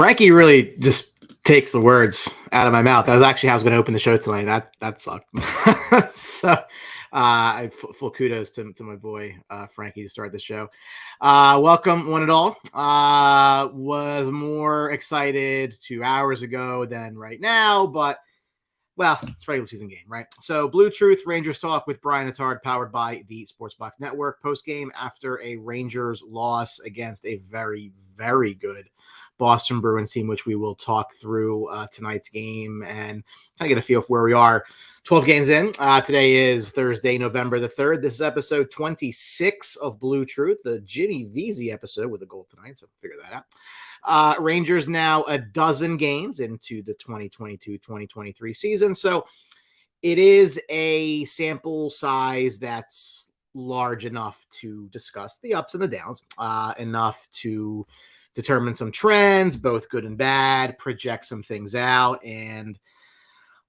Frankie really just takes the words out of my mouth. That was actually how I was going to open the show tonight. That sucked. So full kudos to my boy Frankie to start the show. Welcome one and all. Was more excited 2 hours ago than right now, but well, it's regular season game, right? So BlueTruth Rangers Talk with Brian Attard, powered by the Sportsbox Network. Postgame after a Rangers loss against a very, very good Boston Bruins team, which we will talk through tonight's game and kind of get a feel for where we are 12 games in. Today is Thursday, November the 3rd. This is episode 26 of BlueTruth, the Jimmy Vesey episode with a goal tonight, so figure that out. Rangers now a dozen games into the 2022-2023 season, so it is a sample size that's large enough to discuss the ups and the downs, enough to determine some trends, both good and bad, project some things out, and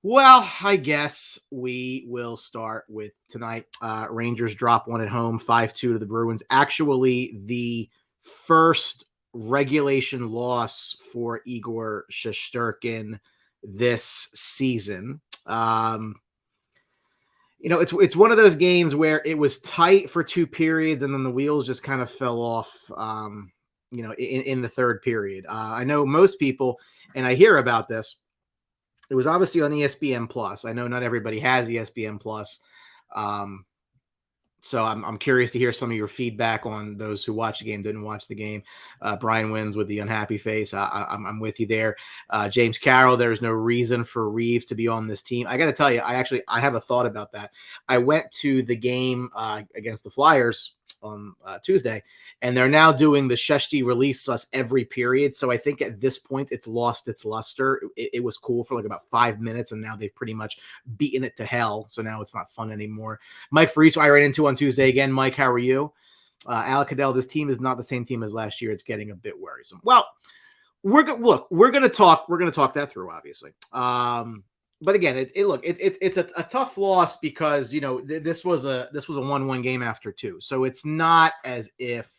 well, I guess we will start with tonight. Rangers drop one at home, 5-2 to the Bruins. Actually, the first regulation loss for Igor Shesterkin this season. It's one of those games where it was tight for two periods, and then the wheels just kind of fell off. In the third period. I know most people, and I hear about this, it was obviously on ESPN Plus. I know not everybody has ESPN Plus. So I'm curious to hear some of your feedback on those who watched the game, didn't watch the game. Brian wins with the unhappy face. I'm with you there. James Carroll, there's no reason for Reeves to be on this team. I got to tell you, I have a thought about that. I went to the game against the Flyers on Tuesday, and they're now doing the Sheshty release us every period. So I think at this point it's lost its luster. It was cool for like about 5 minutes, and now they've pretty much beaten it to hell. So now it's not fun anymore. Mike Freese, I ran into on Tuesday again. Mike, how are you? Alec Cadell, this team is not the same team as last year. It's getting a bit worrisome. Well, we're going to talk that through, obviously. But again, it's a tough loss because, this was a 1-1 game after two. So it's not as if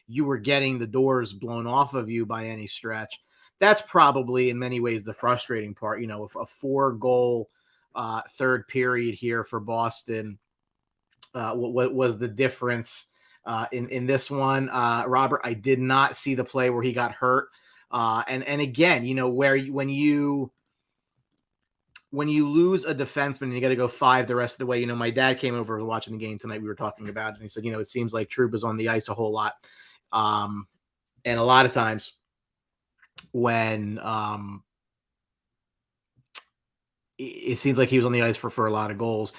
you were getting the doors blown off of you by any stretch. That's probably in many ways the frustrating part, a 4-goal third period here for Boston. What was the difference in this one? Robert, I did not see the play where he got hurt. And again, when you lose a defenseman and you got to go 5 the rest of the way, my dad came over watching the game tonight. We were talking about it, and he said, it seems like Trouba's on the ice a whole lot. And a lot of times when it seems like he was on the ice for a lot of goals.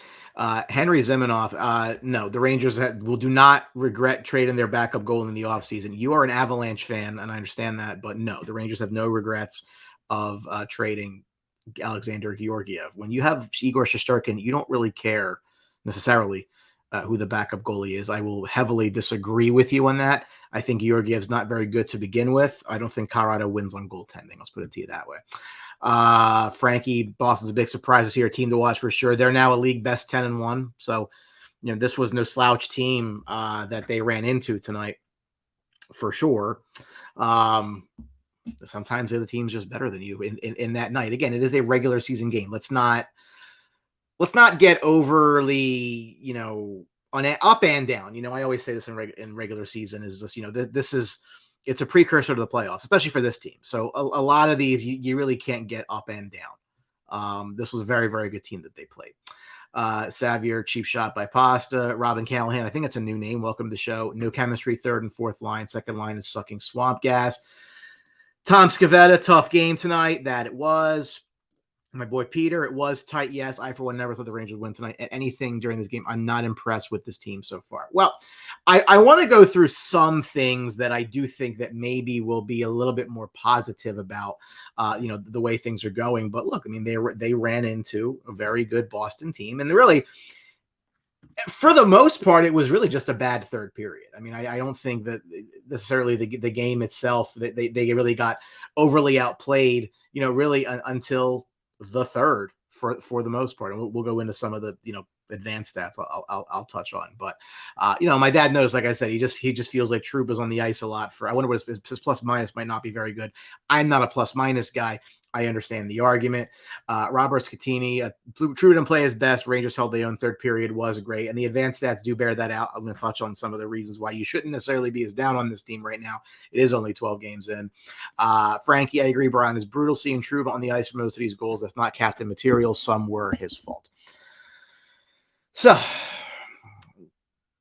Henry Zimanoff, no, the Rangers do not regret trading their backup goal in the offseason. You are an Avalanche fan, and I understand that, but no, the Rangers have no regrets of trading Alexander Georgiev. When you have Igor Shesterkin, you don't really care necessarily who the backup goalie is. I will heavily disagree with you on that. I think Georgiev's not very good to begin with. I don't think Colorado wins on goaltending. Let's put it to you that way. Frankie, Boston's a big surprise this year. Team to watch for sure. They're now a league best 10-1. So, this was no slouch team that they ran into tonight for sure. Sometimes the other team's just better than you in that night. Again, it is a regular season game. Let's not get overly, on an up and down. I always say this in regular season is this, it's a precursor to the playoffs, especially for this team. So a lot of these, you really can't get up and down. This was a very, very good team that they played. Xavier, cheap shot by Pasta. Robin Callahan, I think it's a new name. Welcome to the show. No chemistry, third and fourth line. Second line is sucking swamp gas. Tom Scavetta, tough game tonight. That it was. My boy Peter, it was tight. Yes, I for one never thought the Rangers would win tonight. Anything during this game, I'm not impressed with this team so far. Well, I want to go through some things that I do think that maybe will be a little bit more positive about, the way things are going. But look, I mean, they ran into a very good Boston team, and really, for the most part, it was really just a bad third period. I mean, I don't think that necessarily the game itself that they really got overly outplayed, really until the third for the most part. And we'll go into some of the, advanced stats I'll touch on. But, my dad knows, like I said, he just feels like Troop is on the ice a lot I wonder what his plus minus might not be very good. I'm not a plus minus guy. I understand the argument. Robert Scatini, True didn't play his best. Rangers held their own third period, was great. And the advanced stats do bear that out. I'm going to touch on some of the reasons why you shouldn't necessarily be as down on this team right now. It is only 12 games in. Frankie, I agree, Brian, is brutal seeing True on the ice for most of these goals. That's not captain material. Some were his fault. So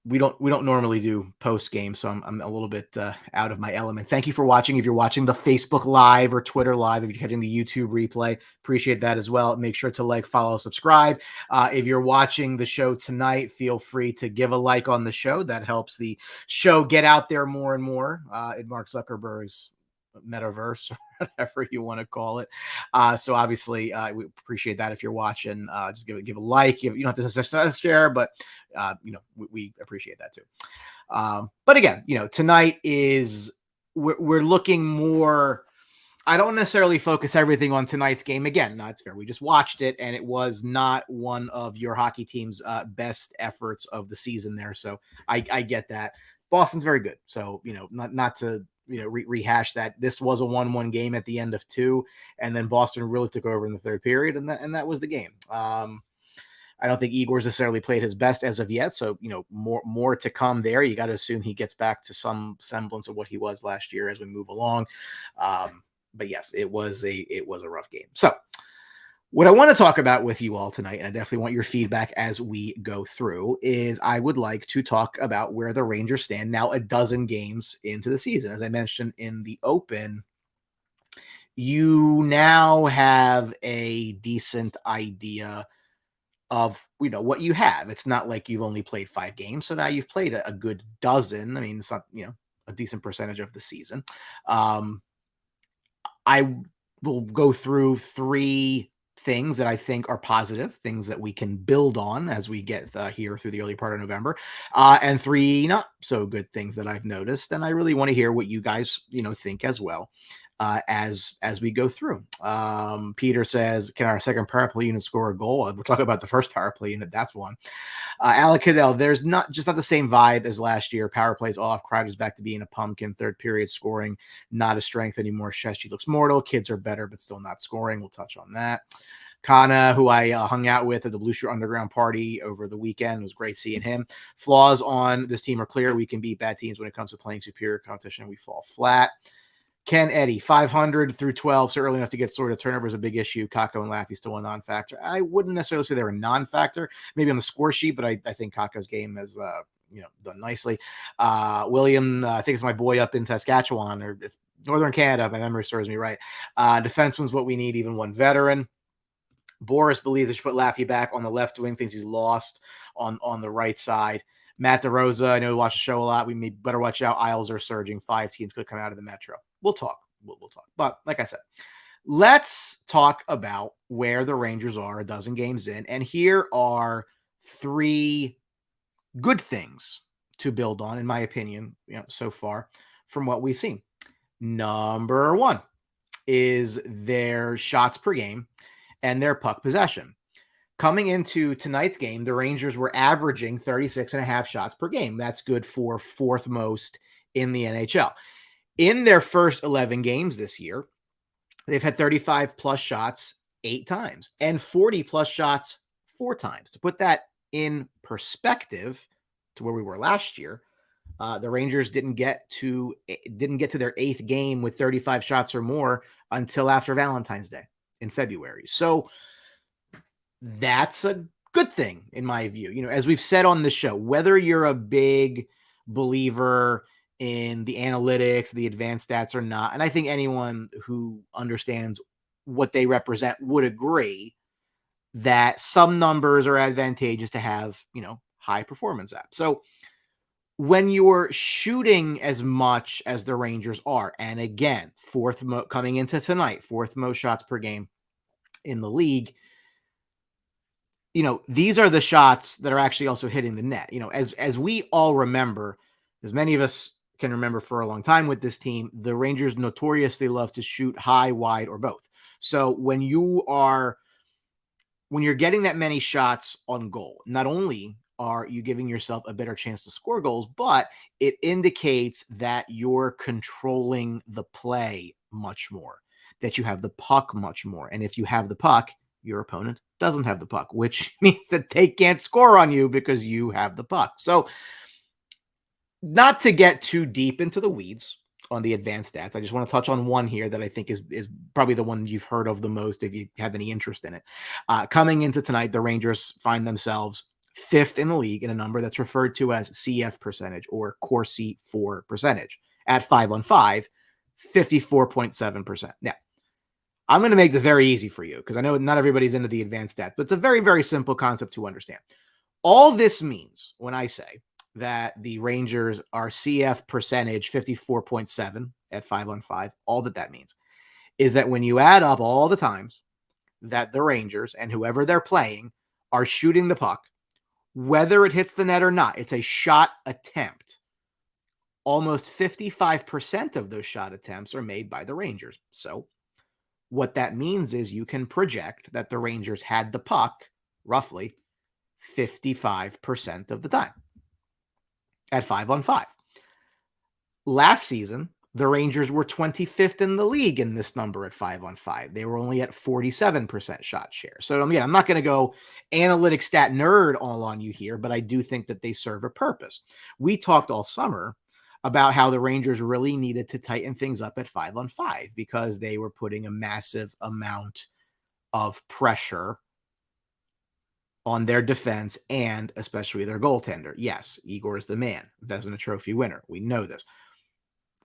we don't normally do post game, so I'm a little bit out of my element. Thank you for watching. If you're watching the Facebook Live or Twitter Live, if you're catching the YouTube replay, appreciate that as well. Make sure to like, follow, subscribe. If you're watching the show tonight, feel free to give a like on the show. That helps the show get out there more and more in Mark Zuckerberg's metaverse, or whatever you want to call it. So obviously, we appreciate that. If you're watching, just give a like. You don't have to share, but we appreciate that too. But again, tonight is we're looking more. I don't necessarily focus everything on tonight's game. Again, no, it's fair. We just watched it, and it was not one of your hockey team's best efforts of the season there. So I get that. Boston's very good. So, not to rehash that. This was a 1-1 game at the end of 2, and then Boston really took over in the third period, and that was the game. I don't think Igor's necessarily played his best as of yet, so more to come there. You got to assume he gets back to some semblance of what he was last year as we move along. But yes, it was a rough game. So what I want to talk about with you all tonight, and I definitely want your feedback as we go through, is I would like to talk about where the Rangers stand now, a dozen games into the season. As I mentioned in the open, you now have a decent idea of what you have. It's not like you've only played 5 games, so now you've played a good dozen. I mean, it's not a decent percentage of the season. I will go through 3 things that I think are positive, things that we can build on as we get here through the early part of November, and 3 not so good things that I've noticed. And I really want to hear what you guys, think as well as we go through. Peter says, can our second power play unit score a goal? We'll talk about the first power play unit. That's one. Alec Cadell, there's not the same vibe as last year. Power plays off. Crowder's back to being a pumpkin. Third period scoring, not a strength anymore. Sheshy looks mortal. Kids are better, but still not scoring. We'll touch on that. Kana, who I hung out with at the Blue Shirt Underground party over the weekend. It was great seeing him. Flaws on this team are clear. We can beat bad teams when it comes to playing superior competition. We fall flat. Ken Eddy, 500 through 12, so early enough to get sorted. Turnover is a big issue. Kako and Laffy still a non-factor. I wouldn't necessarily say they're a non-factor, maybe on the score sheet, but I think Kako's game has done nicely. William, I think it's my boy up in Saskatchewan or Northern Canada, if my memory serves me right. Defenseman's what we need, even one veteran. Boris believes they should put Laffy back on the left wing, thinks he's lost on the right side. Matt DeRosa, I know we watch the show a lot. We may better watch out. Isles are surging. 5 teams could come out of the Metro. We'll talk. We'll talk. But like I said, Let's talk about where the Rangers are a dozen games in. And here are 3 good things to build on, in my opinion, so far from what we've seen. Number 1 is their shots per game and their puck possession. Coming into tonight's game, the Rangers were averaging 36.5 shots per game. That's good for 4th most in the NHL. In their first 11 games this year, they've had 35 plus shots 8 times and 40 plus shots 4 times. To put that in perspective to where we were last year, the Rangers didn't get to their 8th game with 35 shots or more until after Valentine's Day in February. So that's a good thing in my view. As we've said on the show, whether you're a big believer in the analytics, the advanced stats or not, and I think anyone who understands what they represent would agree that some numbers are advantageous to have, high performance at. So when you're shooting as much as the Rangers are, and again, coming into tonight, 4th most shots per game in the league, these are the shots that are actually also hitting the net. As we all remember, as many of us can remember for a long time with this team, the Rangers notoriously love to shoot high, wide, or both. So when you're getting that many shots on goal, not only are you giving yourself a better chance to score goals, but it indicates that you're controlling the play much more, that you have the puck much more. And if you have the puck, your opponent doesn't have the puck, which means that they can't score on you because you have the puck. So not to get too deep into the weeds on the advanced stats, I just want to touch on one here that I think is probably the one you've heard of the most if you have any interest in it. Coming into tonight, the Rangers find themselves 5th in the league in a number that's referred to as CF percentage or Corsi for percentage at 5-on-5, 54.7%. Now, I'm going to make this very easy for you because I know not everybody's into the advanced stats, but it's a very, very simple concept to understand. All this means when I say that the Rangers are CF percentage 54.7 at 5-on-5, all that means is that when you add up all the times that the Rangers and whoever they're playing are shooting the puck, whether it hits the net or not, it's a shot attempt. Almost 55% of those shot attempts are made by the Rangers. So what that means is you can project that the Rangers had the puck roughly 55% of the time at 5-on-5. Last season, the Rangers were 25th in the league in this number at 5-on-5. They were only at 47% shot share. So again, I'm not going to go analytic stat nerd all on you here, but I do think that they serve a purpose. We talked all summer about how the Rangers really needed to tighten things up at 5-on-5 because they were putting a massive amount of pressure on their defense and especially their goaltender. Yes, Igor is the man, Vezina Trophy winner. We know this.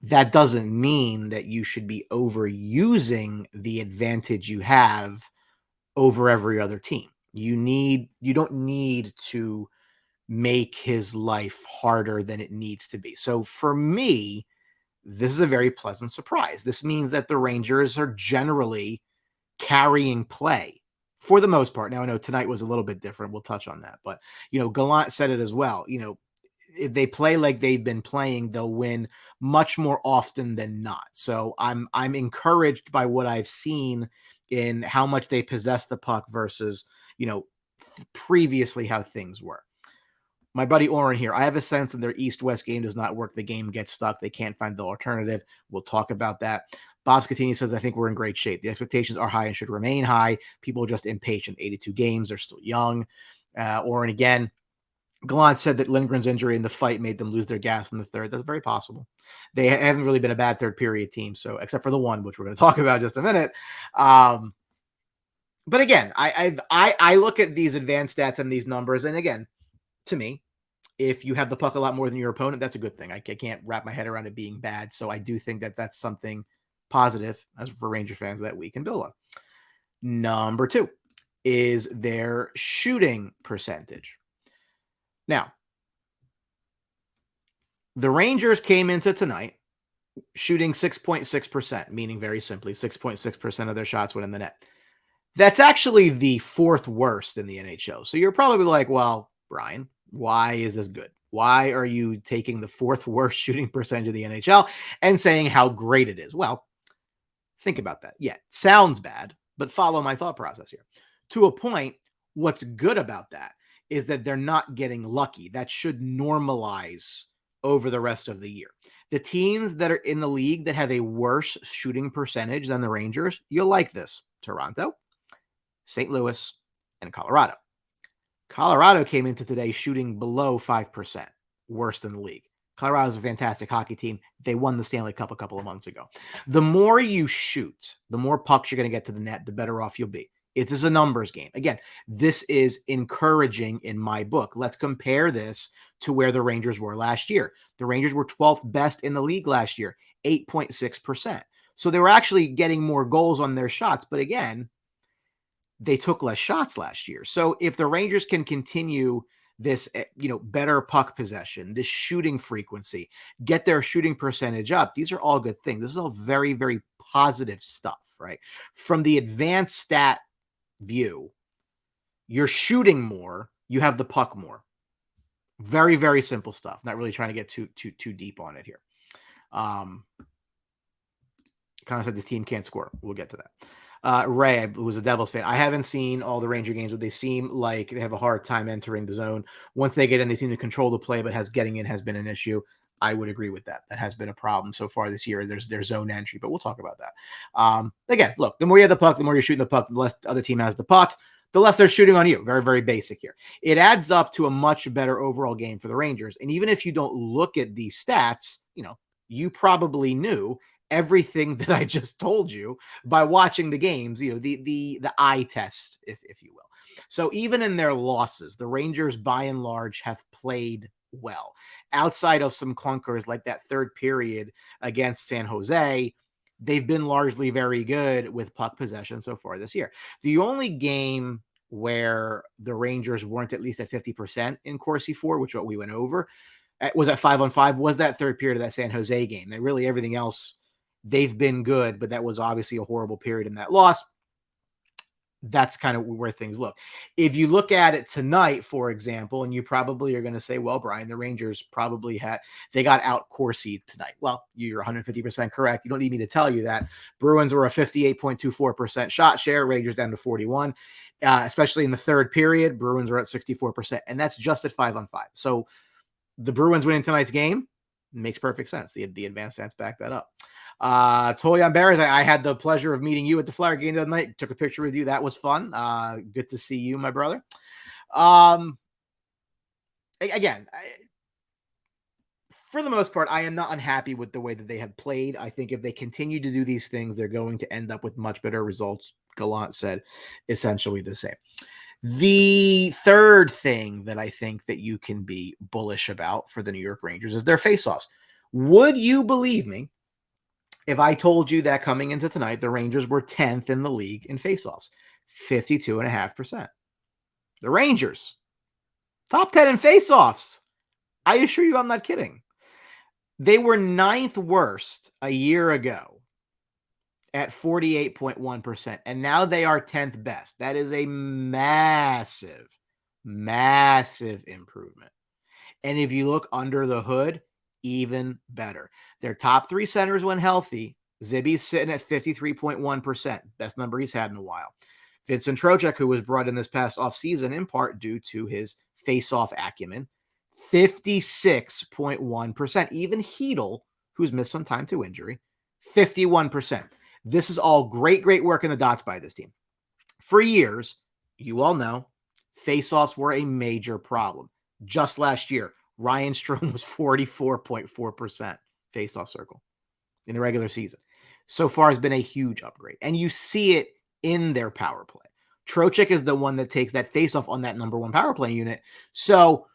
That doesn't mean that you should be overusing the advantage you have over every other team. You don't need to make his life harder than it needs to be. So for me, this is a very pleasant surprise. This means that the Rangers are generally carrying play for the most part. Now, I know tonight was a little bit different. We'll touch on that. But, Gallant said it as well. If they play like they've been playing, they'll win much more often than not. So I'm encouraged by what I've seen in how much they possess the puck versus, previously how things were. My buddy Oren here, I have a sense that their East-West game does not work. The game gets stuck. They can't find the alternative. We'll talk about that. Bob Scatini says, I think we're in great shape. The expectations are high and should remain high. People are just impatient. 82 games. They're still young. Oren again. Gallant said that Lindgren's injury in the fight made them lose their gas in the third. That's very possible. They haven't really been a bad third period team, so except for the one, which we're going to talk about in just a minute. But again, I look at these advanced stats and these numbers, and again, to me, if you have the puck a lot more than your opponent, that's a good thing. I can't wrap my head around it being bad, so I do think that that's something positive as for Ranger fans that we can build on. Number 2 is their shooting percentage. Now, the Rangers came into tonight shooting 6.6%, meaning very simply 6.6% of their shots went in the net. That's actually the fourth worst in the NHL. So you're probably like, well, Brian, why is this good? Why are you taking the fourth worst shooting percentage of the NHL and saying how great it is? Well, think about that. Yeah, it sounds bad, but follow my thought process here. To a point, what's good about that is that they're not getting lucky. That should normalize over the rest of the year. The teams that are in the league that have a worse shooting percentage than the Rangers, you'll like this. Toronto, St. Louis, and Colorado. Colorado came into today shooting below 5%, worst in the league. Colorado's a fantastic hockey team. They won the Stanley Cup a couple of months ago. The more you shoot, the more pucks you're going to get to the net, the better off you'll be. It is a numbers game. Again, this is encouraging in my book. Let's compare this to where the Rangers were last year. The Rangers were 12th best in the league last year, 8.6%. So they were actually getting more goals on their shots. But again, they took less shots last year. So if the Rangers can continue this, better puck possession, this shooting frequency, get their shooting percentage up, these are all good things. This is all very, very positive stuff, right? From the advanced stat view, you're shooting more, you have the puck more. Very, very simple stuff. Not really trying to get too deep on it here. Kind of said this team can't score. We'll get to that. Ray, who's a Devils fan, I haven't seen all the Ranger games, but they seem like they have a hard time entering the zone. Once they get in, they seem to control the play, but getting in has been an issue. I would agree with that. That has been a problem so far this year. There's their zone entry, but we'll talk about that. Again, look, the more you have the puck, the more you're shooting the puck, the less the other team has the puck, the less they're shooting on you. Very, very basic here. It adds up to a much better overall game for the Rangers. And even if you don't look at these stats, you probably knew everything that I just told you by watching the games, the eye test, if you will. So even in their losses, the Rangers by and large have played well. Outside of some clunkers like that third period against San Jose, they've been largely very good with puck possession so far this year. The only game where the Rangers weren't at least at 50% in Corsi 4, which is what we went over, was at 5-on-5, was that third period of that San Jose game. That really everything else, they've been good, but that was obviously a horrible period in that loss. That's kind of where things look. If you look at it tonight, for example, and you probably are going to say, well, Brian, the Rangers probably they got out Corsi tonight. Well, you're 150% correct. You don't need me to tell you that. Bruins were a 58.24% shot share, Rangers down to 41, especially in the third period. Bruins were at 64%, and that's just at 5-on-5. So the Bruins winning tonight's game makes perfect sense. The advanced stats back that up. Tolyan Barris, I had the pleasure of meeting you at the Flyer game the other night. Took a picture with you. That was fun. Good to see you, my brother. Again, for the most part, I am not unhappy with the way that they have played. I think if they continue to do these things, they're going to end up with much better results. Gallant said essentially the same. The third thing that I think that you can be bullish about for the New York Rangers is their faceoffs. Would you believe me if I told you that coming into tonight, the Rangers were 10th in the league in faceoffs, 52.5%? The Rangers, top 10 in faceoffs. I assure you I'm not kidding. They were 9th worst a year ago at 48.1%, and now they are 10th best. That is a massive, massive improvement. And if you look under the hood, even better. Their top three centers when healthy, Zibby's sitting at 53.1%, best number he's had in a while. Vincent Trocheck, who was brought in this past offseason in part due to his face-off acumen, 56.1%. Even Hedel, who's missed some time to injury, 51%. This is all great, great work in the dots by this team. For years, you all know, face-offs were a major problem. Just last year, Ryan Strome was 44.4% face-off circle in the regular season. So far has been a huge upgrade. And you see it in their power play. Trocheck is the one that takes that face-off on that number one power play unit. So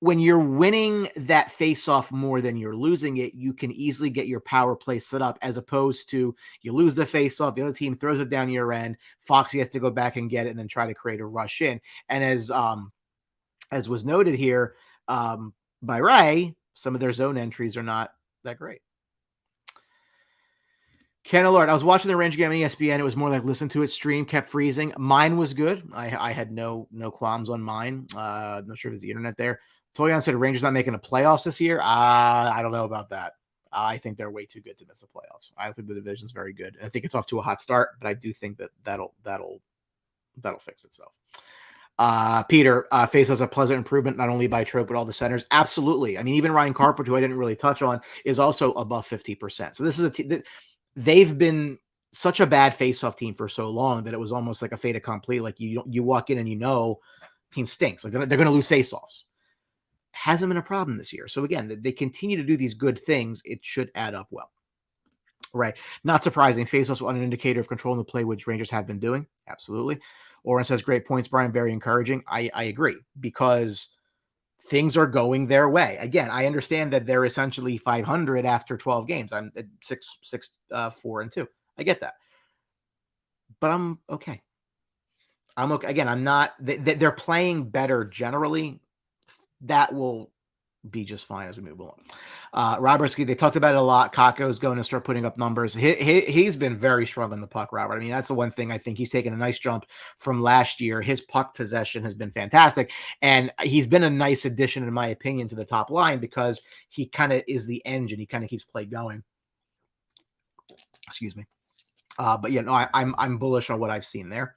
when you're winning that face-off more than you're losing it, you can easily get your power play set up, as opposed to you lose the face-off, the other team throws it down your end, Foxy has to go back and get it and then try to create a rush in. And as was noted here by Ray, some of their zone entries are not that great. Ken Alert, I was watching the Ranger game on ESPN. It was more like listen to it, stream kept freezing. Mine was good. I had no qualms on mine. Not sure if it's the internet there. Toyan said Rangers not making the playoffs this year. I don't know about that. I think they're way too good to miss the playoffs. I think the division's very good. I think it's off to a hot start, but I do think that'll fix itself. Peter, Face has a pleasant improvement, not only by Trope, but all the centers. Absolutely. I mean, even Ryan Carpenter, who I didn't really touch on, is also above 50%. So this is they've been such a bad face-off team for so long that it was almost like a fait accompli. Like you walk in and team stinks. Like they're going to lose face-offs. Hasn't been a problem this year. So again, they continue to do these good things. It should add up well. Right. Not surprising. Face-offs are an indicator of controlling the play, which Rangers have been doing. Absolutely. Oren says, great points, Brian. Very encouraging. I agree, because things are going their way. Again, I understand that they're essentially 500 after 12 games. I'm at 4-2. I get that. But I'm okay. I'm okay. Again, I'm not, they're playing better generally. That will be just fine as we move along. Robertski, they talked about it a lot. Kako's going to start putting up numbers. He's been very strong on the puck, Robert. I mean, that's the one thing I think he's taken a nice jump from last year. His puck possession has been fantastic, and he's been a nice addition, in my opinion, to the top line, because he kind of is the engine. He kind of keeps play going. Excuse me. But yeah, no, I'm bullish on what I've seen there.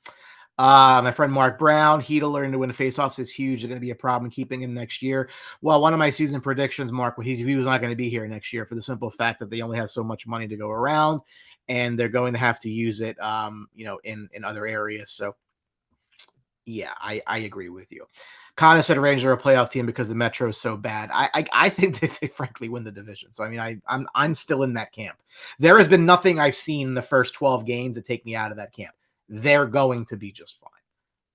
My friend Mark Brown, Heedle learning to win faceoffs is huge. They're going to be a problem keeping him next year. Well, one of my season predictions, Mark, he was not going to be here next year for the simple fact that they only have so much money to go around, and they're going to have to use it, in other areas. So, yeah, I agree with you. Connor said Rangers are a playoff team because the Metro is so bad. I think that they frankly win the division. So I mean, I'm still in that camp. There has been nothing I've seen in the first 12 games that take me out of that camp. They're going to be just fine.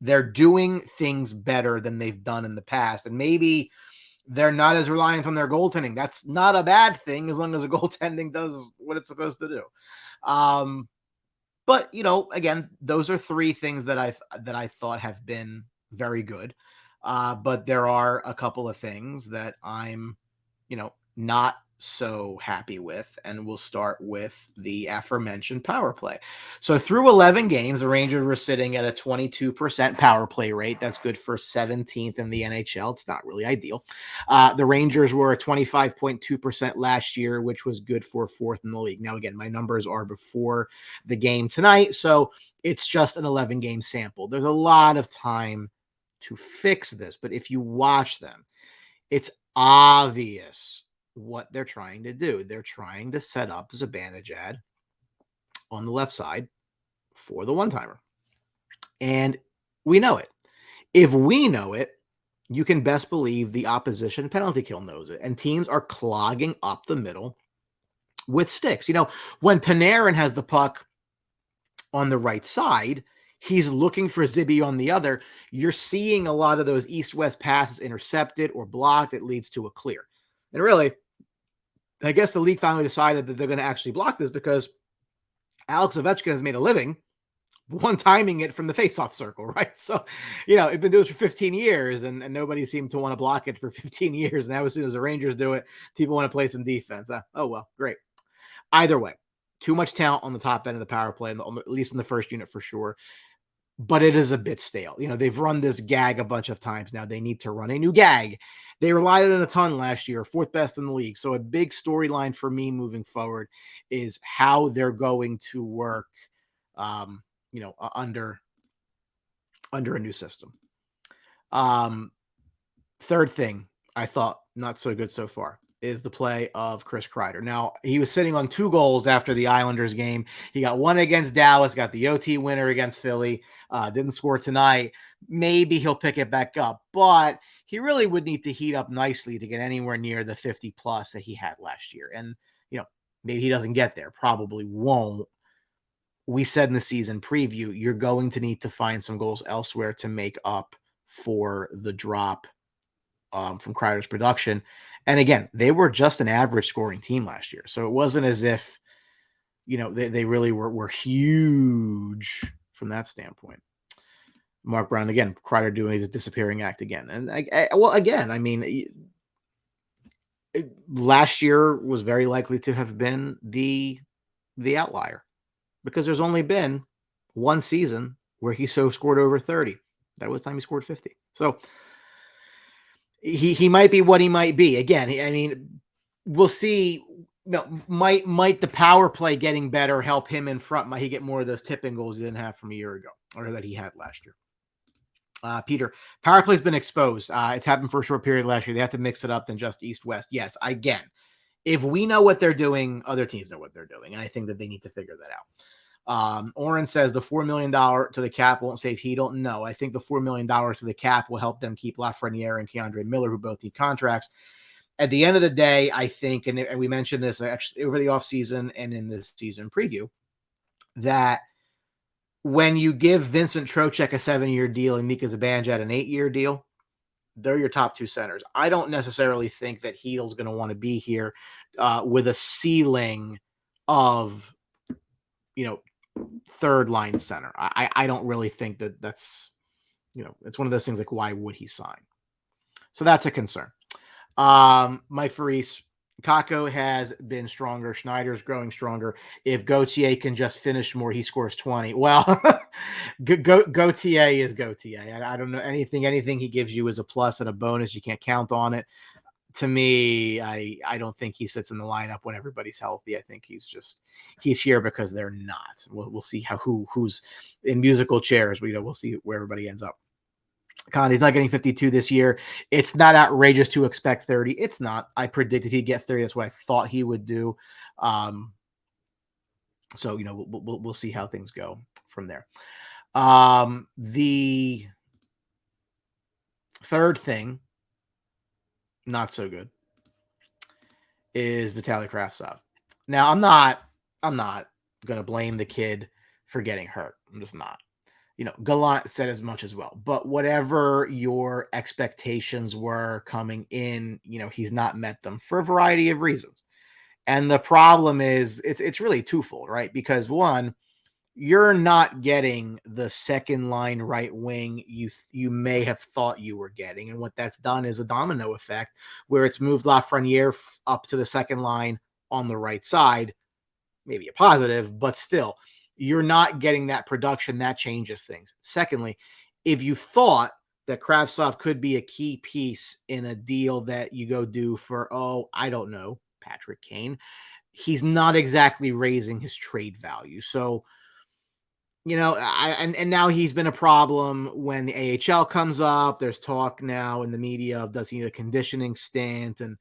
They're doing things better than they've done in the past. And maybe they're not as reliant on their goaltending. That's not a bad thing as long as the goaltending does what it's supposed to do. But again, those are three things that I thought have been very good. But there are a couple of things that I'm, not so happy with, and we'll start with the aforementioned power play. So through 11 games, the Rangers were sitting at a 22% power play rate. That's good for 17th in the NHL. It's not really ideal. The Rangers were at 25.2% last year, which was good for 4th in the league. Now, again, my numbers are before the game tonight, so it's just an 11-game sample. There's a lot of time to fix this, but if you watch them, it's obvious what they're trying to do. They're trying to set up Zibanejad on the left side for the one-timer. And we know it. If we know it, you can best believe the opposition penalty kill knows it. And teams are clogging up the middle with sticks. When Panarin has the puck on the right side, he's looking for Zibby on the other. You're seeing a lot of those east-west passes intercepted or blocked. It leads to a clear. And really, I guess the league finally decided that they're going to actually block this, because Alex Ovechkin has made a living one-timing it from the face-off circle, right? So, it's been doing it for 15 years, and nobody seemed to want to block it for 15 years. Now, as soon as the Rangers do it, people want to play some defense. Oh, well, great. Either way, too much talent on the top end of the power play, at least in the first unit for sure. But it is a bit stale. They've run this gag a bunch of times now. They need to run a new gag. They relied on it a ton last year, 4th best in the league. So a big storyline for me moving forward is how they're going to work, under a new system. Third thing I thought not so good so far is the play of Chris Kreider. Now, he was sitting on 2 goals after the Islanders game. He got one against Dallas, got the OT winner against Philly, didn't score tonight. Maybe he'll pick it back up, but he really would need to heat up nicely to get anywhere near the 50 plus that he had last year. And, maybe he doesn't get there, probably won't. We said in the season preview, you're going to need to find some goals elsewhere to make up for the drop from Kreider's production. And again, they were just an average scoring team last year. So it wasn't as if, they really were huge from that standpoint. Mark Brown, again, Kreider doing his disappearing act again. And last year was very likely to have been the the outlier, because there's only been one season where he scored over 30. That was the time he scored 50. So he might be what he might be. Again, I mean, we'll see. Might the power play getting better help him in front? Might he get more of those tipping goals he didn't have from a year ago, or that he had last year? Peter, power play's been exposed. It's happened for a short period last year. They have to mix it up than just East-West. Yes, again, if we know what they're doing, other teams know what they're doing. And I think that they need to figure that out. Oren says the $4 million to the cap won't save Heedle. No, I think the $4 million to the cap will help them keep Lafreniere and Keandre Miller, who both need contracts. At the end of the day, I think, and we mentioned this actually over the offseason and in this season preview, that when you give Vincent Trocheck a 7-year deal and Mika Zibanejad an 8-year deal, they're your top two centers. I don't necessarily think that Heedle's going to want to be here with a ceiling of, third line center. I don't really think that's, it's one of those things like, why would he sign? So that's a concern. Mike Faris, Kako has been stronger. Schneider's growing stronger. If Gauthier can just finish more, he scores 20. Well, Gauthier is Gauthier. I don't know anything he gives you is a plus and a bonus. You can't count on it. To me, I don't think he sits in the lineup when everybody's healthy. I think he's here because they're not. We'll see who's in musical chairs. We'll see where everybody ends up. He's not getting 52 this year. It's not outrageous to expect 30. It's not. I predicted he'd get 30. That's what I thought he would do. So we'll see how things go from there. The third thing, not so good, is Vitaly Kravtsov. Now I'm not going to blame the kid for getting hurt. I'm just not. Gallant said as much as well. But whatever your expectations were coming in, he's not met them for a variety of reasons. And the problem is it's really twofold, right? Because one, you're not getting the second line right wing you may have thought you were getting. And what that's done is a domino effect where it's moved Lafreniere up to the second line on the right side. Maybe a positive, but still, you're not getting that production. That changes things. Secondly, if you thought that Kravtsov could be a key piece in a deal that you go do for, I don't know, Patrick Kane, he's not exactly raising his trade value. So, and now he's been a problem when the AHL comes up. There's talk now in the media of does he need a conditioning stint, and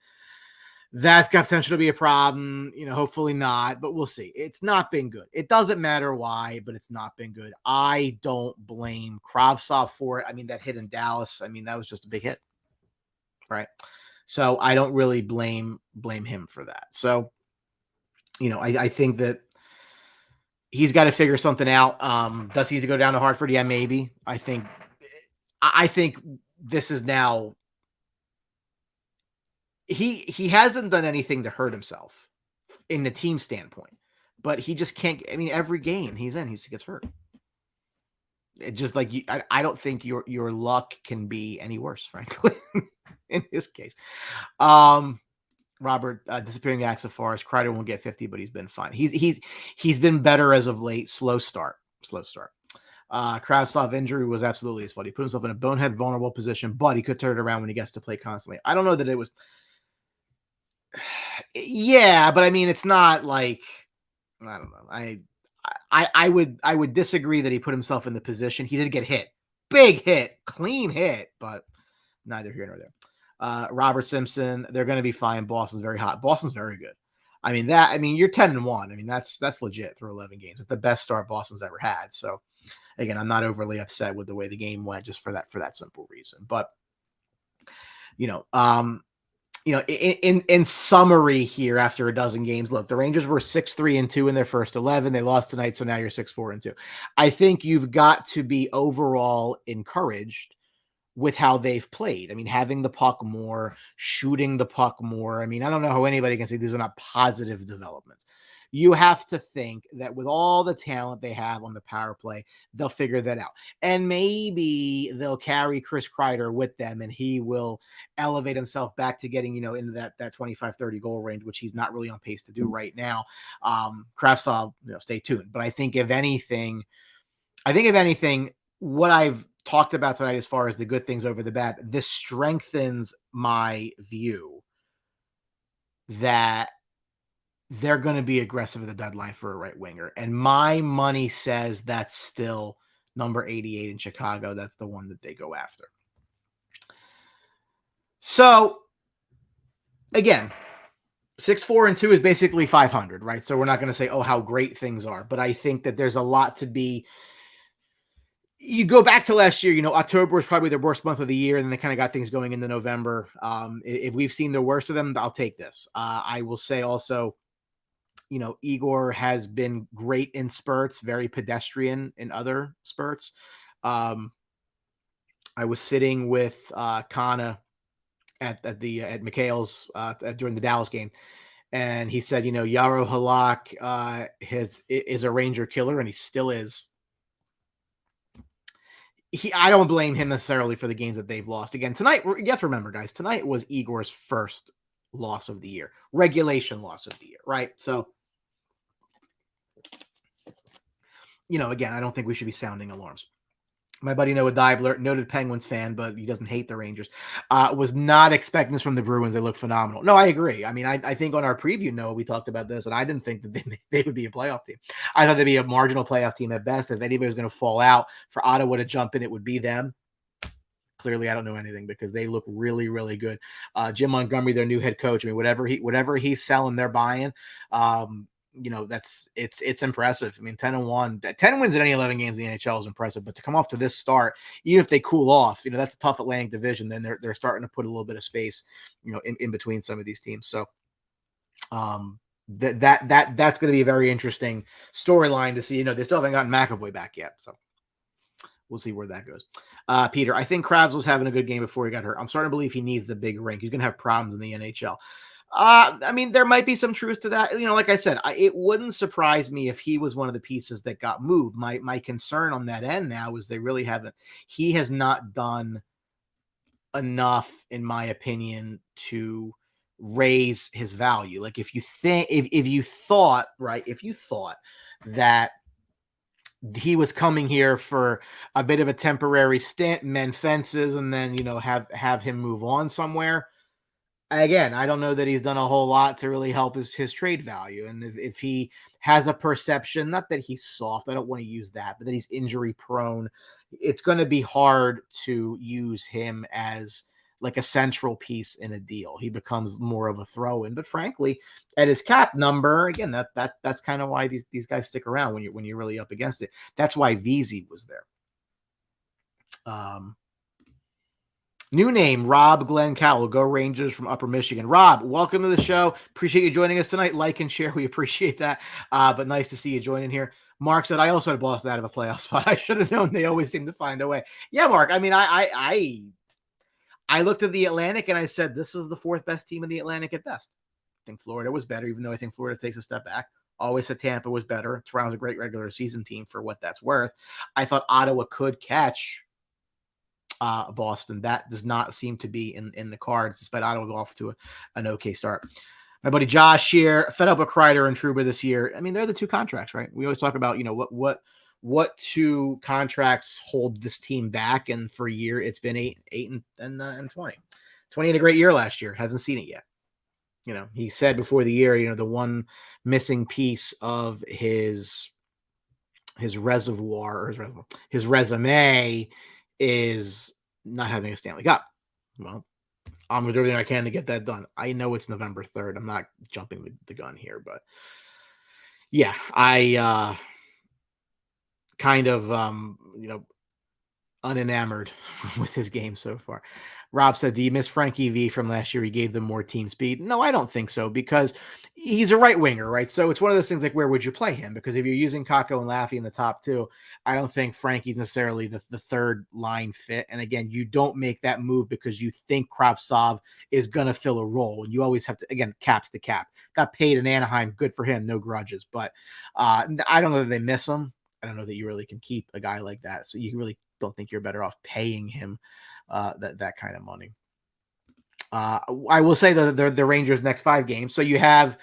that's got potential to be a problem. Hopefully not, but we'll see. It's not been good. It doesn't matter why, but it's not been good. I don't blame Kravtsov for it. I mean, that hit in Dallas, that was just a big hit, right? So I don't really blame him for that. So, I think that he's got to figure something out. Does he need to go down to Hartford? Yeah, maybe. I think this is now. He hasn't done anything to hurt himself in the team standpoint, but he just can't. Every game he's in, he gets hurt. It just like I don't think your luck can be any worse, frankly, in this case. Robert, disappearing acts of Forest. Kreider won't get 50, but he's been fine. He's been better as of late. Slow start. Kravtsov injury was absolutely his fault. He put himself in a bonehead vulnerable position, but he could turn it around when he gets to play constantly. I don't know that it was. Yeah, but it's not like, I don't know. I would disagree that he put himself in the position. He did get hit. Big hit, clean hit, but neither here nor there. Robert Simpson, they're going to be fine. Boston's very hot. Boston's very good. You're 10-1. That's legit through 11 games. It's the best start Boston's ever had. So again, I'm not overly upset with the way the game went just for that simple reason. But in summary here, after a dozen games, look, the Rangers were 6-3-2 in their first 11. They lost tonight, so now you're 6-4-2. I think you've got to be overall encouraged with how they've played. Having the puck more, shooting the puck more. I don't know how anybody can say these are not positive developments. you have to think that with all the talent they have on the power play, they'll figure that out. And maybe they'll carry Chris Kreider with them and he will elevate himself back to getting, into that 25, 30 goal range, which he's not really on pace to do right now. Kravtsov, stay tuned. But I think if anything, what I've talked about tonight as far as the good things over the bad, this strengthens my view that they're going to be aggressive at the deadline for a right winger. And my money says that's still number 88 in Chicago. That's the one that they go after. So again, 6-4-2 is basically 500, right? So we're not going to say, oh, how great things are, but I think that there's a lot to be. You go back to last year, October was probably their worst month of the year, and then they kind of got things going into November. If we've seen the worst of them, I'll take this. I will say also, Igor has been great in spurts, very pedestrian in other spurts. I was sitting with Kana at McHale's during the Dallas game, and he said, Yaro Halak is a Ranger killer, and he still is. I don't blame him necessarily for the games that they've lost. Again, tonight, you have to remember, guys, tonight was Igor's first loss of the year, regulation loss of the year, right? So, again, I don't think we should be sounding alarms. My buddy Noah Dibler, noted Penguins fan, but he doesn't hate the Rangers, was not expecting this from the Bruins. They look phenomenal. No, I agree. I mean, I think on our preview, Noah, we talked about this, and I didn't think that they would be a playoff team. I thought they'd be a marginal playoff team at best. If anybody was going to fall out for Ottawa to jump in, it would be them. Clearly, I don't know anything because they look really, really good. Jim Montgomery, their new head coach. I mean, whatever he's selling, they're buying. It's impressive. I mean, 10-1, 10 wins in any 11 games in the NHL is impressive, but to come off to this start, even if they cool off, that's a tough Atlantic division, then they're starting to put a little bit of space, in between some of these teams. So, that's going to be a very interesting storyline to see. They still haven't gotten McAvoy back yet, so we'll see where that goes. Peter, I think Kravs was having a good game before he got hurt. I'm starting to believe he needs the big rink. He's going to have problems in the NHL. I mean, there might be some truth to that. Like I said, it wouldn't surprise me if he was one of the pieces that got moved. My concern on that end now is he has not done enough, in my opinion, to raise his value. Like if you thought that he was coming here for a bit of a temporary stint, mend fences, and then, have him move on somewhere. Again, I don't know that he's done a whole lot to really help his trade value. And if he has a perception, not that he's soft, I don't want to use that, but that he's injury prone, it's going to be hard to use him as like a central piece in a deal. He becomes more of a throw-in. But frankly, at his cap number, again, that's kind of why these guys stick around when you're really up against it. That's why VZ was there. New name, Rob Glenn Cowell. Go Rangers from Upper Michigan. Rob, welcome to the show. Appreciate you joining us tonight. Like and share. We appreciate that. But nice to see you joining here. Mark said, I also had Boston out of a playoff spot. I should have known. They always seem to find a way. Yeah, Mark. I mean, I looked at the Atlantic and I said, this is the fourth best team in the Atlantic at best. I think Florida was better, even though I think Florida takes a step back. Always said Tampa was better. Toronto's a great regular season team for what that's worth. I thought Ottawa could catch Boston. That does not seem to be in the cards, despite Ottawa go off to an okay start. My buddy Josh here, fed up with Kreider and Trouba this year. I mean, they're the two contracts, right? We always talk about, what two contracts hold this team back, and for a year it's been 8 and 20. 20 had a great year last year, hasn't seen it yet. He said before the year, the one missing piece of his resume is not having a Stanley Cup. Well, I'm going to do everything I can to get that done. I know it's November 3rd. I'm not jumping the gun here, but yeah, I kind of, unenamored with his game so far. Rob said, do you miss Frankie V from last year? He gave them more team speed. No, I don't think so, because He's a right winger, right? So it's one of those things like, where would you play him? Because if you're using Kako and Laffy in the top two, I don't think Frankie's necessarily the third line fit. And again, you don't make that move because you think Kravtsov is going to fill a role. And you always have to, again, cap's the cap. Got paid in Anaheim. Good for him. No grudges. But I don't know that they miss him. I don't know that you really can keep a guy like that. So you really don't think you're better off paying him that kind of money. I will say that the Rangers' next 5 games. So you have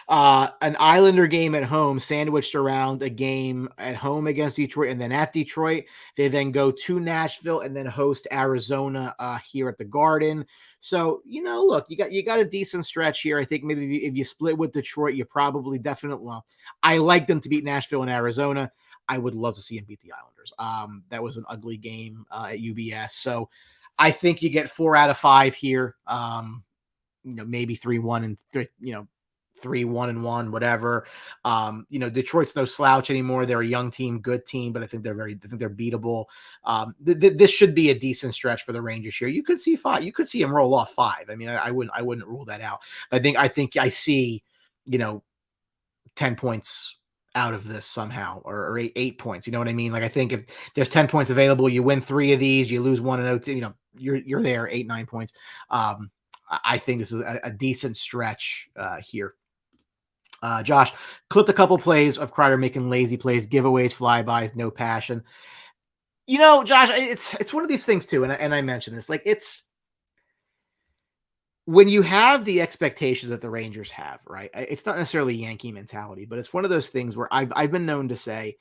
an Islander game at home, sandwiched around a game at home against Detroit, and then at Detroit. They then go to Nashville and then host Arizona here at the Garden. So look, you got a decent stretch here. I think maybe if you split with Detroit, you probably definitely. Well, I like them to beat Nashville and Arizona. I would love to see them beat the Islanders. That was an ugly game at UBS. So I think you get 4 out of 5 here. Maybe 3-1 and 3-1-1, whatever. Detroit's no slouch anymore. They're a young team, good team, but I think they're beatable. This should be a decent stretch for the Rangers here. You could see 5. You could see them roll off 5. I mean, I wouldn't rule that out. I think I see 10 points out of this somehow, or 8 points. You know what I mean? Like, I think if there's 10 points available, you win 3 of these, you lose 1 and 0, you're there 8-9 points. I think this is a decent stretch here. Josh clipped a couple plays of Kreider making lazy plays, giveaways, flybys, no passion. Josh, it's one of these things too, and I mentioned this. Like, it's when you have the expectations that the Rangers have, right? It's not necessarily Yankee mentality, but it's one of those things where I've been known to say,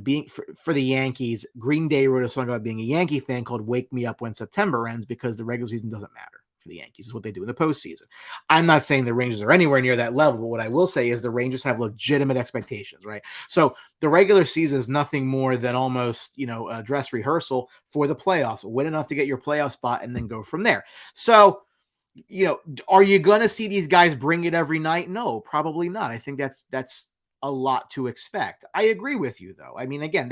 being for the Yankees, Green Day wrote a song about being a Yankee fan called "Wake Me Up When September Ends," because the regular season doesn't matter for the Yankees. It's what they do in the postseason. I'm not saying the Rangers are anywhere near that level, but what I will say is the Rangers have legitimate expectations, right? So the regular season is nothing more than almost, a dress rehearsal for the playoffs. Win enough to get your playoff spot and then go from there. So, are you going to see these guys bring it every night? No, probably not. I think that's a lot to expect. I agree with you, though. I mean, again,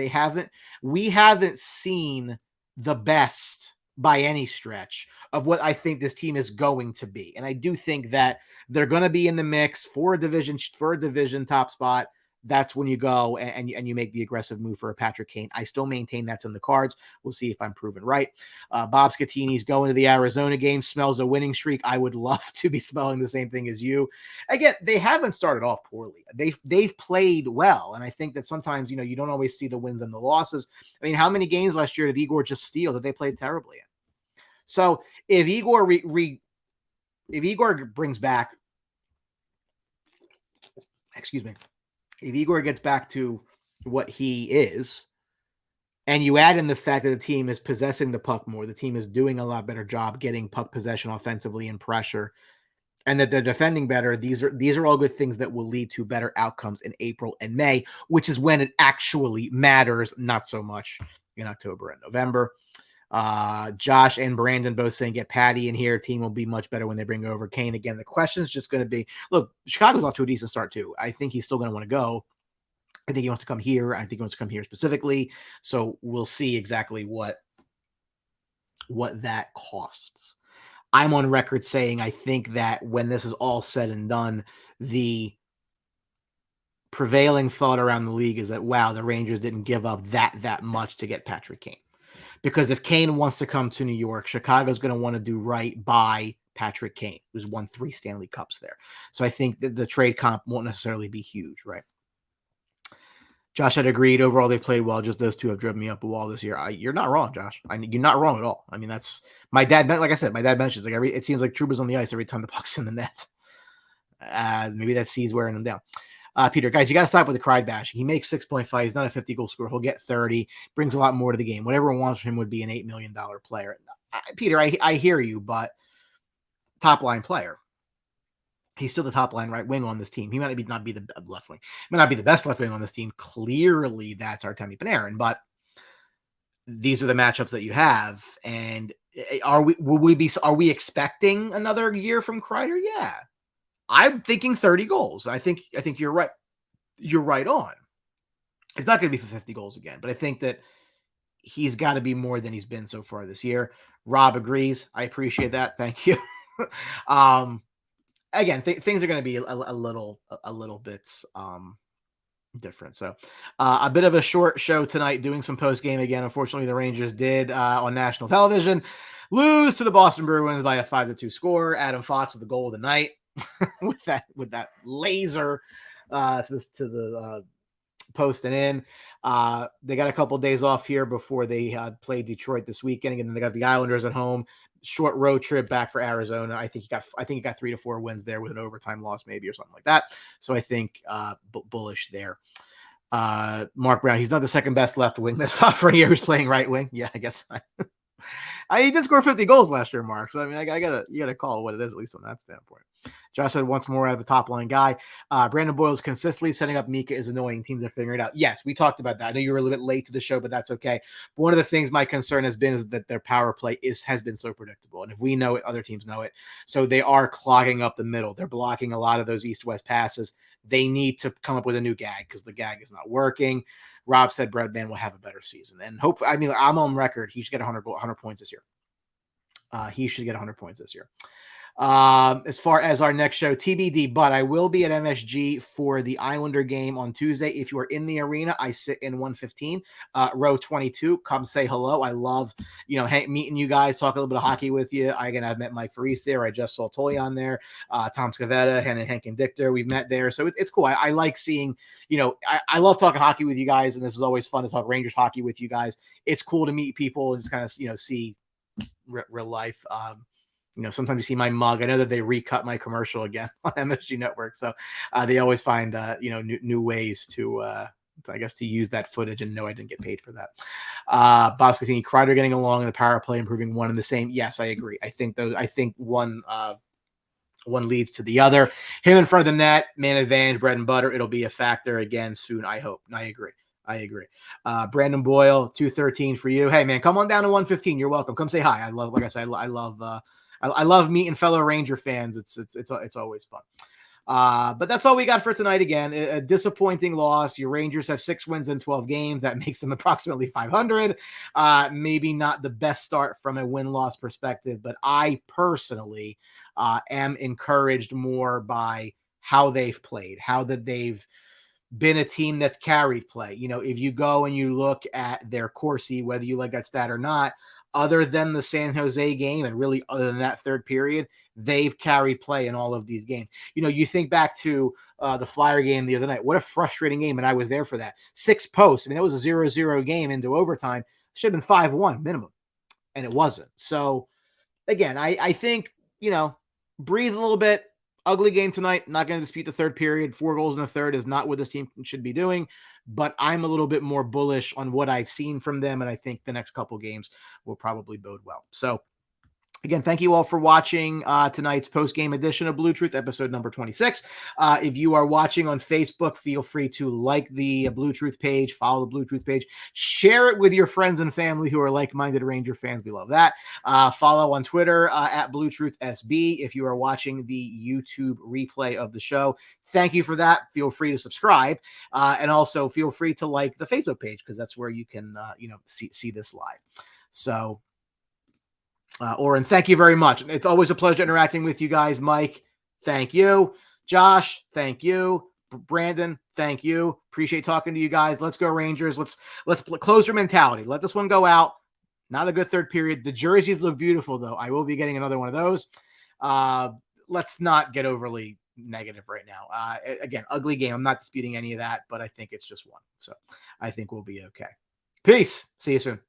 we haven't seen the best by any stretch of what I think this team is going to be. And I do think that they're going to be in the mix for a division top spot. That's when you go and you make the aggressive move for a Patrick Kane. I still maintain that's in the cards. We'll see if I'm proven right. Bob Scatini's going to the Arizona game, smells a winning streak. I would love to be smelling the same thing as you. Again, they haven't started off poorly. They've played well, and I think that sometimes you don't always see the wins and the losses. I mean, how many games last year did Igor just steal that they played terribly in? So if Igor if Igor brings back, excuse me. If Igor gets back to what he is, and you add in the fact that the team is possessing the puck more, the team is doing a lot better job getting puck possession offensively and pressure, and that they're defending better, these are all good things that will lead to better outcomes in April and May, which is when it actually matters, not so much in October and November. Josh and Brandon both saying get Patty in here. Team will be much better when they bring over Kane. Again, the question is just going to be, look, Chicago's off to a decent start too. I think he's still going to want to go. I think he wants to come here. I think he wants to come here specifically. So we'll see exactly what that costs. I'm on record saying I think that when this is all said and done, the prevailing thought around the league is that, wow, the Rangers didn't give up that much to get Patrick Kane. Because if Kane wants to come to New York, Chicago's going to want to do right by Patrick Kane, who's won 3 Stanley Cups there. So I think that the trade comp won't necessarily be huge, right? Josh had agreed. Overall, they've played well. Just those two have driven me up a wall this year. You're not wrong, Josh. You're not wrong at all. I mean, that's my dad. Like I said, my dad mentions it seems like Trouba's on the ice every time the puck's in the net. Maybe that C's wearing him down. Peter, guys, you got to stop with the Kreider bashing. He makes 6.5. He's not a 50-goal scorer. He'll get 30. Brings a lot more to the game. What everyone wants from him would be an $8 million player. Peter, I hear you, but top-line player. He's still the top-line right wing on this team. He might not be the left wing. He might not be the best left wing on this team. Clearly, that's Artemi Panarin, but these are the matchups that you have. And are we expecting another year from Kreider? Yeah. I'm thinking 30 goals. I think you're right. You're right on. It's not going to be for 50 goals again, but I think that he's got to be more than he's been so far this year. Rob agrees. I appreciate that. Thank you. again, things are going to be a little bit different. So a bit of a short show tonight, doing some post game again. Unfortunately, the Rangers did on national television lose to the Boston Bruins by a 5-2 score. Adam Fox with the goal of the night with that laser to the post and in. They got a couple of days off here before they play Detroit this weekend, and then they got the Islanders at home. Short road trip back for Arizona. I think he got 3 to 4 wins there with an overtime loss maybe or something like that. So I think bullish there. Mark Brown, he's not the second best left wing that's for a year who's playing right wing. Yeah, I guess he did score 50 goals last year, Mark. So I mean, you gotta call it what it is, at least on that standpoint. Josh said once more out of a top line guy. Brandon Boyle's consistently setting up Mika is annoying. Teams are figuring it out. Yes, we talked about that. I know you were a little bit late to the show, but that's okay. But one of the things my concern has been is that their power play has been so predictable. And if we know it, other teams know it. So they are clogging up the middle. They're blocking a lot of those east-west passes. They need to come up with a new gag because the gag is not working. Rob said Breadman will have a better season. And hopefully, I mean, I'm on record. He should get 100 points this year. He should get 100 points this year. As far as our next show, TBD, but I will be at MSG for the Islander game on Tuesday. If you are in the arena, I sit in 115, row 22. Come say hello. I love, meeting you guys, talk a little bit of hockey with you. I've met Mike Faris there. I just saw Toy on there, Tom Scavetta, Hank and Dichter. We've met there. So it's cool. I like seeing, I love talking hockey with you guys, and this is always fun to talk Rangers hockey with you guys. It's cool to meet people and just kind of, see real life. Sometimes you see my mug. I know that they recut my commercial again on MSG Network. So they always find, new ways to, I guess, to use that footage, and no, I didn't get paid for that. Bob Scatini, Kreider getting along in the power play, improving one and the same. Yes, I agree. I think one leads to the other. Him in front of the net, man advantage, bread and butter. It'll be a factor again soon, I hope. I agree. Brandon Boyle, 213 for you. Hey man, come on down to 115. You're welcome. Come say hi. I love meeting fellow Ranger fans. It's always fun. But that's all we got for tonight. Again, a disappointing loss. Your Rangers have 6 wins in 12 games. That makes them approximately 500. Maybe not the best start from a win-loss perspective, but I personally am encouraged more by how they've played, how that they've been a team that's carried play. If you go and you look at their Corsi, whether you like that stat or not, other than the San Jose game and really other than that third period, they've carried play in all of these games. You think back to the Flyer game the other night. What a frustrating game, and I was there for that. 6 posts. I mean, that was a 0-0 game into overtime. Should have been 5-1 minimum, and it wasn't. So, again, I think, breathe a little bit. Ugly game tonight. Not going to dispute the third period. 4 goals in the third is not what this team should be doing, but I'm a little bit more bullish on what I've seen from them, and I think the next couple games will probably bode well. So, again, thank you all for watching tonight's post-game edition of Blue Truth, episode number 26. If you are watching on Facebook, feel free to like the Blue Truth page, follow the Blue Truth page, share it with your friends and family who are like-minded Ranger fans. We love that. Follow on Twitter at Blue Truth SB if you are watching the YouTube replay of the show. Thank you for that. Feel free to subscribe, and also feel free to like the Facebook page because that's where you can, see this live. So. Oren, thank you very much. It's always a pleasure interacting with you guys. Mike, thank you. Josh, thank you. Brandon, thank you. Appreciate talking to you guys. Let's go Rangers. Let's close your mentality. Let this one go out. Not a good third period. The jerseys look beautiful, though. I will be getting another one of those. Let's not get overly negative right now. Again, ugly game. I'm not disputing any of that, but I think it's just one. So I think we'll be okay. Peace. See you soon.